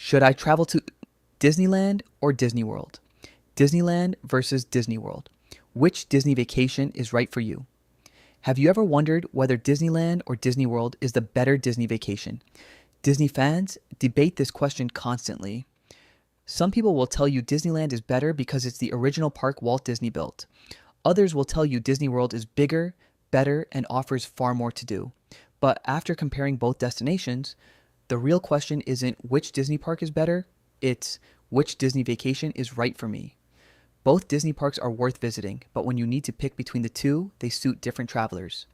Should I travel to Disneyland or Disney World? Disneyland versus Disney World. Which Disney vacation is right for you? Have you ever wondered whether Disneyland or Disney World is the better Disney vacation? Disney fans debate this question constantly. Some people will tell you Disneyland is better because it's the original park Walt Disney built. Others will tell you Disney World is bigger, better, and offers far more to do. But after comparing both destinations, the real question isn't which Disney park is better, it's which Disney vacation is right for me. Both Disney parks are worth visiting, but when you need to pick between the two, they suit different travelers.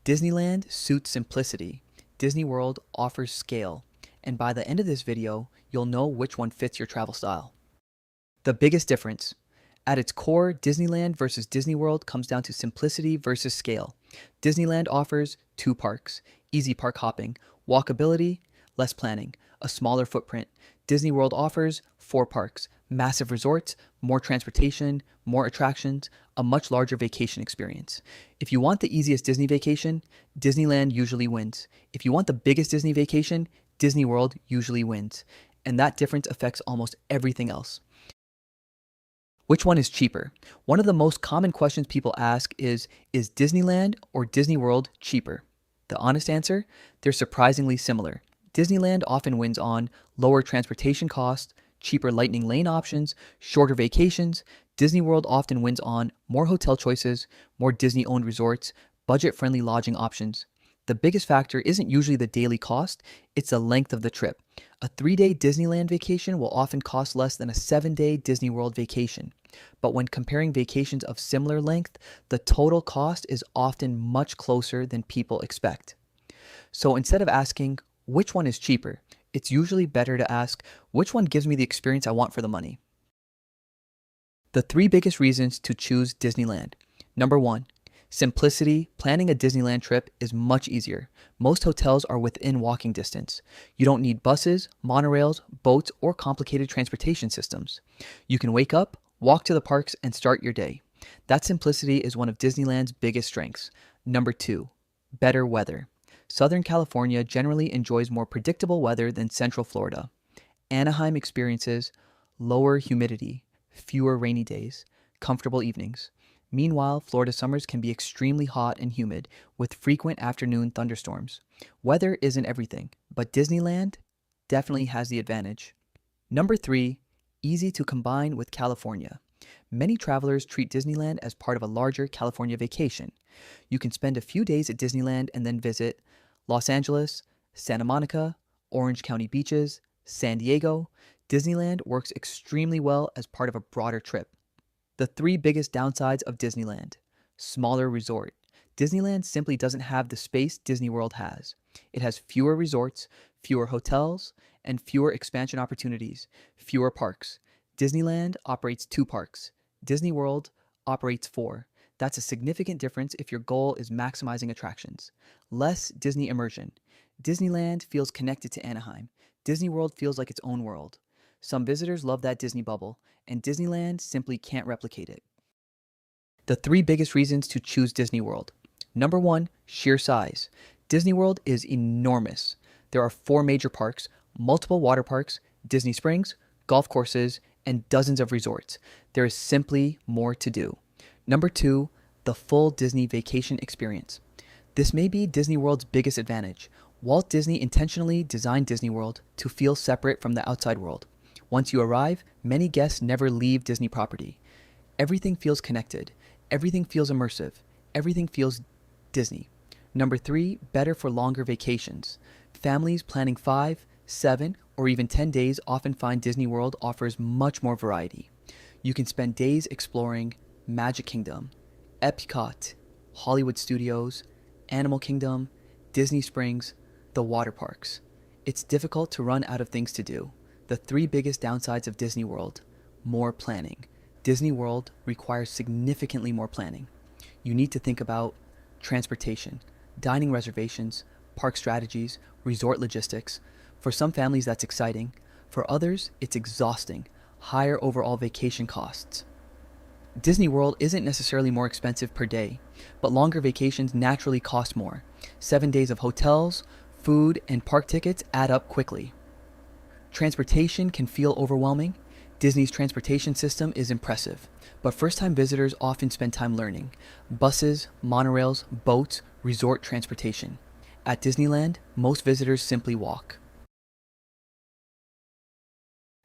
Disneyland suits simplicity. Disney World offers scale. And by the end of this video, you'll know which one fits your travel style. The biggest difference. At its core, Disneyland versus Disney World comes down to simplicity versus scale. Disneyland offers 2 parks, easy park hopping, walkability, less planning, a smaller footprint. Disney World offers 4 parks, massive resorts, more transportation, more attractions, a much larger vacation experience. If you want the easiest Disney vacation, Disneyland usually wins. If you want the biggest Disney vacation, Disney World usually wins. And that difference affects almost everything else. Which one is cheaper? One of the most common questions people ask is Disneyland or Disney World cheaper? The honest answer? They're surprisingly similar. Disneyland often wins on lower transportation costs, cheaper lightning lane options, shorter vacations. Disney World often wins on more hotel choices, more Disney-owned resorts, budget-friendly lodging options. The biggest factor isn't usually the daily cost, it's the length of the trip. A 3-day Disneyland vacation will often cost less than a 7-day Disney World vacation. But when comparing vacations of similar length, the total cost is often much closer than people expect. So instead of asking, which one is cheaper? It's usually better to ask, which one gives me the experience I want for the money? The 3 biggest reasons to choose Disneyland. Number 1, simplicity. Planning a Disneyland trip is much easier. Most hotels are within walking distance. You don't need buses, monorails, boats, or complicated transportation systems. You can wake up, walk to the parks, and start your day. That simplicity is one of Disneyland's biggest strengths. Number 2, better weather. Southern California generally enjoys more predictable weather than Central Florida. Anaheim experiences lower humidity, fewer rainy days, comfortable evenings. Meanwhile, Florida summers can be extremely hot and humid, with frequent afternoon thunderstorms. Weather isn't everything, but Disneyland definitely has the advantage. Number 3, easy to combine with California. Many travelers treat Disneyland as part of a larger California vacation. You can spend a few days at Disneyland and then visit Los Angeles, Santa Monica, Orange County beaches, San Diego. Disneyland works extremely well as part of a broader trip. The 3 biggest downsides of Disneyland. Smaller resort. Disneyland simply doesn't have the space Disney World has. It has fewer resorts, fewer hotels, and fewer expansion opportunities, fewer parks. Disneyland operates 2 parks. Disney World operates 4. That's a significant difference if your goal is maximizing attractions. Less Disney immersion. Disneyland feels connected to Anaheim. Disney World feels like its own world. Some visitors love that Disney bubble, and Disneyland simply can't replicate it. The 3 biggest reasons to choose Disney World. Number 1, sheer size. Disney World is enormous. There are 4 major parks, multiple water parks, Disney Springs, golf courses, and dozens of resorts. There is simply more to do. Number 2, the full Disney vacation experience. This may be Disney World's biggest advantage. Walt Disney intentionally designed Disney World to feel separate from the outside world. Once you arrive, many guests never leave Disney property. Everything feels connected. Everything feels immersive. Everything feels Disney. Number 3, better for longer vacations. Families planning 5, 7, or even 10 days often find Disney World offers much more variety. You can spend days exploring Magic Kingdom, Epcot, Hollywood Studios, Animal Kingdom, Disney Springs, the water parks. It's difficult to run out of things to do. The 3 biggest downsides of Disney World. More planning. Disney World requires significantly more planning. You need to think about transportation, dining reservations, park strategies, resort logistics. For some families, that's exciting. For others, it's exhausting. Higher overall vacation costs. Disney World isn't necessarily more expensive per day, but longer vacations naturally cost more. 7 days of hotels, food, and park tickets add up quickly. Transportation can feel overwhelming. Disney's transportation system is impressive, but first-time visitors often spend time learning. Buses, monorails, boats, resort transportation. At Disneyland, most visitors simply walk.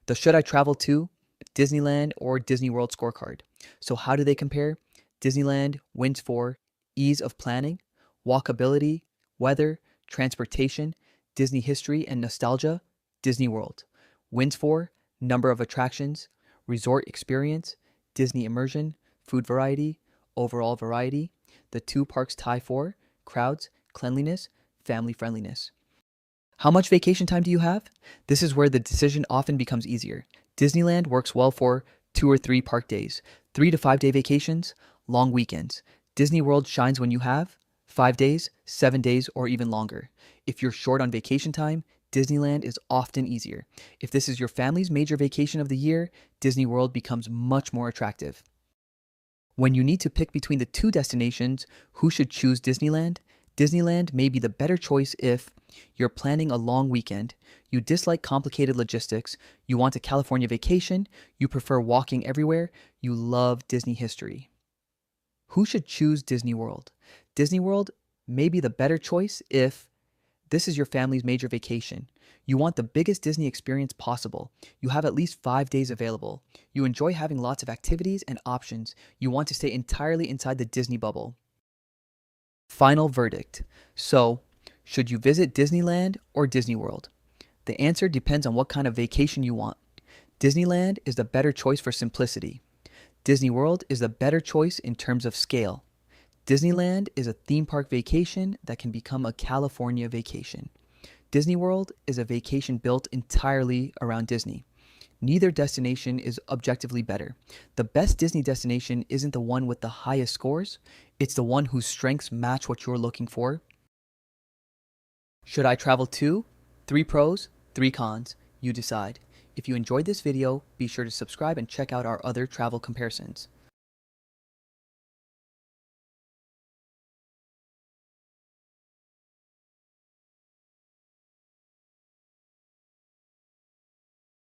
The Should I Travel to, Disneyland or Disney World scorecard. So how do they compare? Disneyland wins for ease of planning, walkability, weather, transportation, Disney history and nostalgia. Disney World wins for number of attractions, resort experience, Disney immersion, food variety, overall variety. The two parks tie for crowds, cleanliness, family friendliness. How much vacation time do you have? This is where the decision often becomes easier. Disneyland works well for 2 or 3 park days, 3 to 5 day vacations, long weekends. Disney World shines when you have 5 days, 7 days, or even longer. If you're short on vacation time, Disneyland is often easier. If this is your family's major vacation of the year, Disney World becomes much more attractive. When you need to pick between the two destinations, who should choose Disneyland? Disneyland may be the better choice if you're planning a long weekend, you dislike complicated logistics, you want a California vacation, you prefer walking everywhere, you love Disney history. Who should choose Disney World? Disney World may be the better choice if this is your family's major vacation. You want the biggest Disney experience possible. You have at least 5 days available. You enjoy having lots of activities and options. You want to stay entirely inside the Disney bubble. Final verdict. So, should you visit Disneyland or Disney World? The answer depends on what kind of vacation you want. Disneyland is the better choice for simplicity. Disney World is the better choice in terms of scale. Disneyland is a theme park vacation that can become a California vacation. Disney World is a vacation built entirely around Disney. Neither destination is objectively better. The best Disney destination isn't the one with the highest scores, it's the one whose strengths match what you're looking for. Should I travel to? 3 pros, 3 cons. You decide. If you enjoyed this video, be sure to subscribe and check out our other travel comparisons.